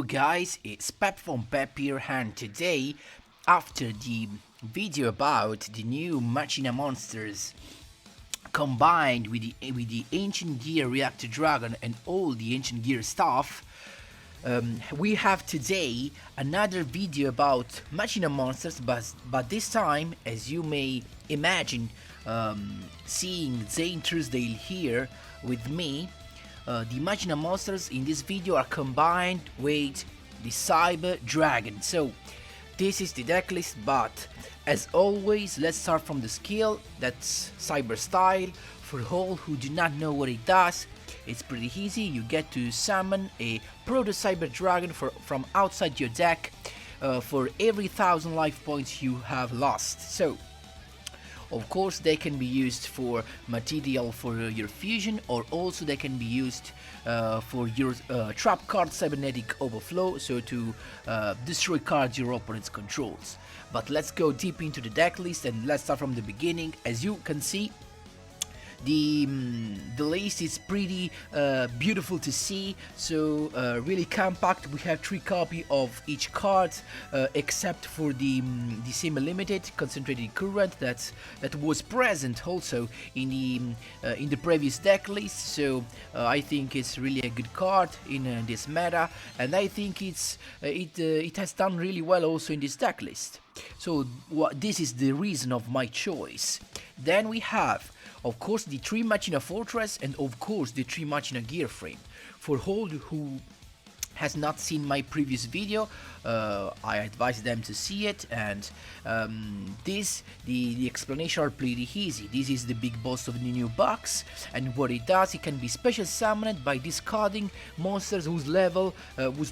Hello guys, it's Pep from Pep here, and today, after the video about the new Machina monsters combined with the ancient gear reactor dragon and all the ancient gear stuff, we have today another video about Machina monsters, but this time, as you may imagine, seeing Zane Truesdale here with me, the Machina monsters in this video are combined with the Cyber Dragon. So this is the deck list, but as always, let's start from the skill. That's Cyber Style. For all who do not know what it does, it's pretty easy. You get to summon a Proto Cyber Dragon from outside your deck for every 1000 life points you have lost. So of course, they can be used for material for your fusion, or also they can be used for your trap card cybernetic overflow, so to destroy cards your opponent's controls. But let's go deep into the deck list and let's start from the beginning. As you can see, the list is pretty beautiful to see, so really compact. We have 3 copies of each card, except for the semi-limited concentrated current that was present also in the previous deck list. So I think it's really a good card in this meta, and I think it has done really well also in this deck list. So this is the reason of my choice. Then we have, of course, the 3 Machina Fortress, and of course the 3 Machina Gear Frame. For all who has not seen my previous video, I advise them to see it, and the explanation are pretty easy. This is the big boss of the new box, and what it does, it can be special summoned by discarding monsters whose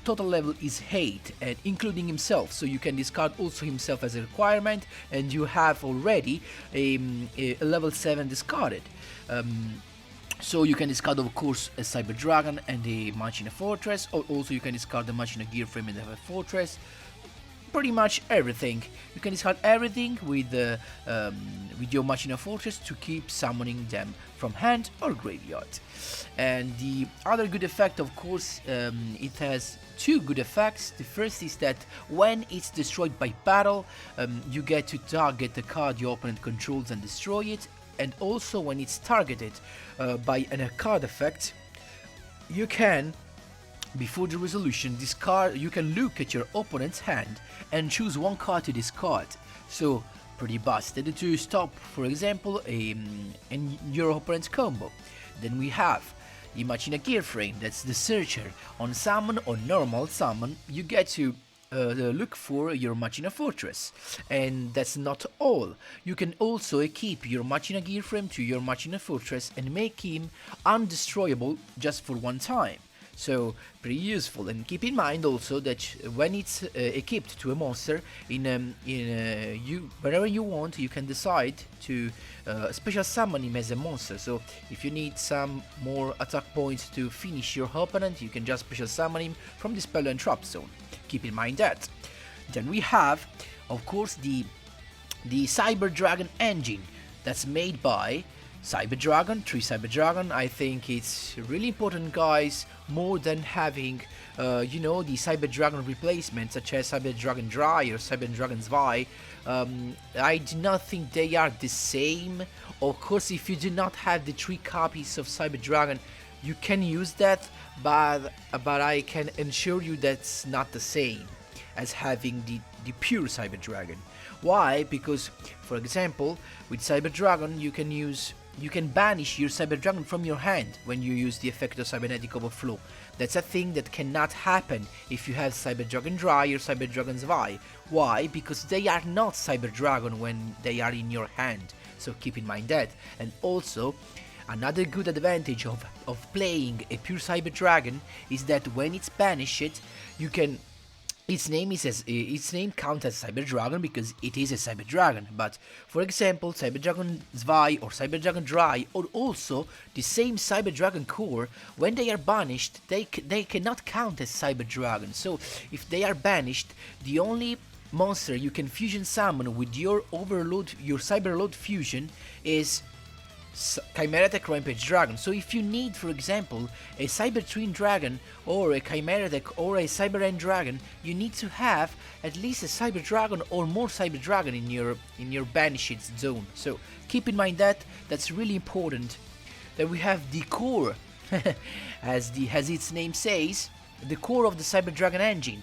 total level is 8, and including himself. So you can discard also himself as a requirement, and you have already a level 7 discarded. So you can discard, of course, a Cyber Dragon and a Machina Fortress, or also you can discard the Machina Gear Frame and have a Fortress. Pretty much everything. You can discard everything with your Machina Fortress to keep summoning them from hand or graveyard. And the other good effect, of course, it has 2 good effects. The first is that when it's destroyed by battle, you get to target the card your opponent controls and destroy it. And also when it's targeted by a card effect, you can, before the resolution, you can look at your opponent's hand and choose 1 card to discard. So pretty busted to stop, for example, your opponent's combo. Then we have the Machina Gear Frame. That's the searcher. On summon or normal summon, you get to look for your Machina Fortress. And that's not all. You can also equip your Machina Gear Frame to your Machina Fortress and make him undestroyable just for 1 time. So pretty useful. And keep in mind also that when it's equipped to a monster, whenever you want, you can decide to special summon him as a monster. So if you need some more attack points to finish your opponent, you can just special summon him from the spell and trap zone. Keep in mind that. Then we have, of course, the Cyber Dragon engine that's made by Cyber Dragon, 3 Cyber Dragon. I think it's really important, guys, more than having the Cyber Dragon replacements such as Cyber Dragon Dry or Cyber Dragon Zwei. I do not think they are the same. Of course, if you do not have the 3 copies of Cyber Dragon, you can use that, but I can assure you that's not the same as having the pure Cyber Dragon. Why? Because, for example, with Cyber Dragon, you can banish your Cyber Dragon from your hand when you use the effect of Cybernetic Overflow. That's a thing that cannot happen if you have Cyber Dragon Dry or Cyber Dragon Zwei. Why? Because they are not Cyber Dragon when they are in your hand. So keep in mind that. And also, another good advantage of playing a pure Cyber Dragon is that when it's banished, you can. Its name counts as Cyber Dragon because it is a Cyber Dragon. But for example, Cyber Dragon Zwei or Cyber Dragon Dry, or also the same Cyber Dragon core, when they are banished, they cannot count as Cyber Dragon. So if they are banished, the only monster you can fusion summon with your Cyberload fusion is Chimera Attack Rampage Dragon. So if you need, for example, a Cyber Twin Dragon or a Chimera Attack or a Cyber End Dragon, you need to have at least a Cyber Dragon or more Cyber Dragon in your banished zone. So keep in mind that that's really important. Then we have the core, as its name says, the core of the Cyber Dragon engine.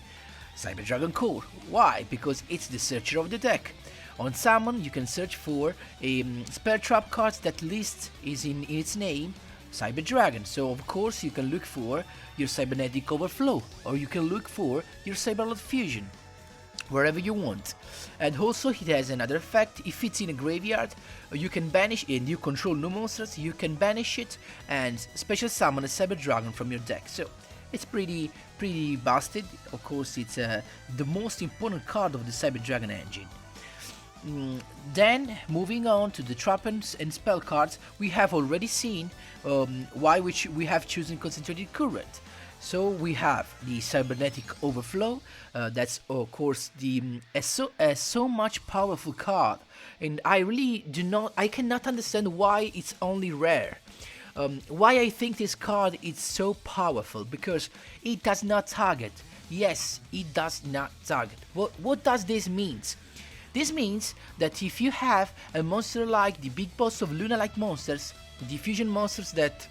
Cyber Dragon Core. Why? Because it's the searcher of the deck. On summon, you can search for spell trap cards that list is in its name, Cyber Dragon. So of course you can look for your Cybernetic Overflow, or you can look for your Cyberlord Fusion, wherever you want. And also it has another effect. If it's in a graveyard, you can banish, and you control no monsters, you can banish it and special summon a Cyber Dragon from your deck. So it's pretty busted. Of course it's the most important card of the Cyber Dragon engine. Then moving on to the trap and spell cards, we have already seen why we have chosen Concentrated Current. So we have the Cybernetic Overflow, that's of course the so much powerful card, and I cannot understand why it's only rare. Why I think this card is so powerful, because it does not target. Yes, it does not target. What does this mean? This means that if you have a monster like the big boss of Luna-like monsters, the fusion monsters that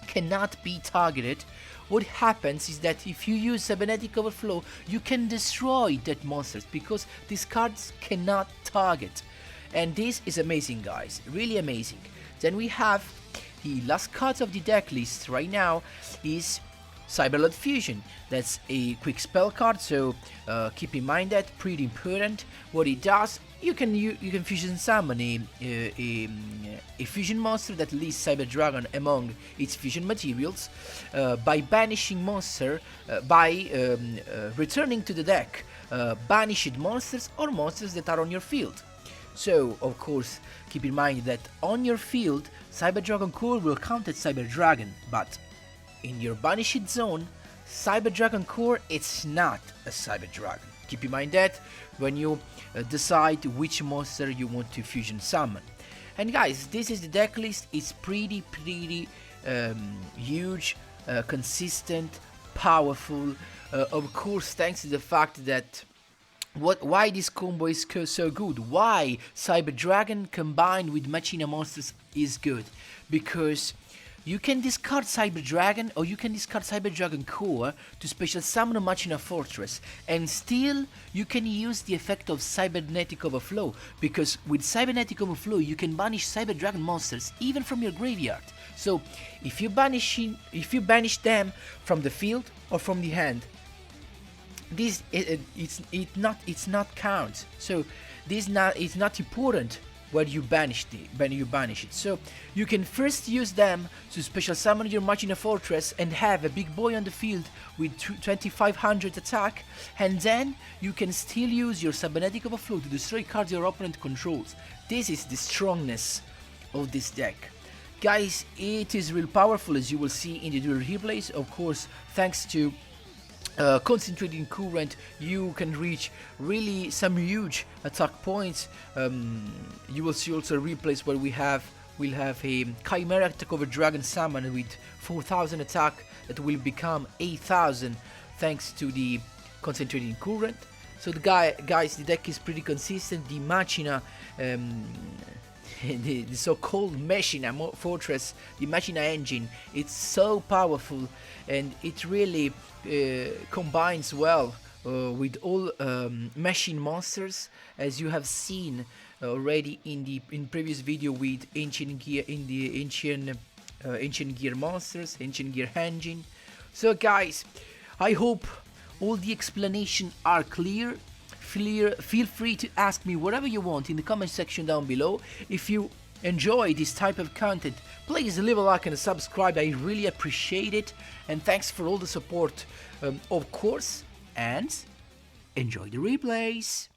cannot be targeted, what happens is that if you use Cybernetic Overflow, you can destroy that monsters, because these cards cannot target. And this is amazing, guys, really amazing. Then we have the last card of the deck list right now is Cyberlord Fusion. That's a quick spell card, so keep in mind that, pretty important. What it does, you can fusion summon a fusion monster that lists Cyber Dragon among its fusion materials by banishing monster, by returning to the deck banished monsters or monsters that are on your field. So of course keep in mind that on your field Cyber Dragon Core will count as Cyber Dragon, but in your banished zone, Cyber Dragon Core, it's not a Cyber Dragon. Keep in mind that when you decide which monster you want to fusion summon. And guys, this is the deck list. It's pretty huge, consistent, powerful. Of course, thanks to the fact that why this combo is so good, why Cyber Dragon combined with Machina monsters is good, because you can discard Cyber Dragon or you can discard Cyber Dragon Core to special summon a Machina Fortress, and still you can use the effect of Cybernetic Overflow, because with Cybernetic Overflow you can banish Cyber Dragon monsters even from your graveyard. So if you banish them from the field or from the hand, this it's not count. So it's not important where you banish it. So you can first use them to special summon your Machina Fortress and have a big boy on the field with 2500 attack, and then you can still use your Cybernetic Overflow to destroy cards your opponent controls. This is the strongness of this deck. Guys, it is real powerful, as you will see in the duel replays. Of course, thanks to concentrating current, you can reach really some huge attack points. You will see also replays where we'll have a Chimera Attack over Dragon summon with 4000 attack that will become 8000 thanks to the concentrating current. So guys, the deck is pretty consistent. The Machina, the so-called Machina Fortress, the Machina engine, it's so powerful, and it really combines well with all machine monsters, as you have seen already in previous video with Ancient Gear, in the Ancient Gear monsters, Ancient Gear engine. So guys, I hope all the explanations are clear. Feel free to ask me whatever you want in the comment section down below. If you enjoy this type of content, please leave a like and a subscribe. I really appreciate it, and thanks for all the support, of course, and enjoy the replays.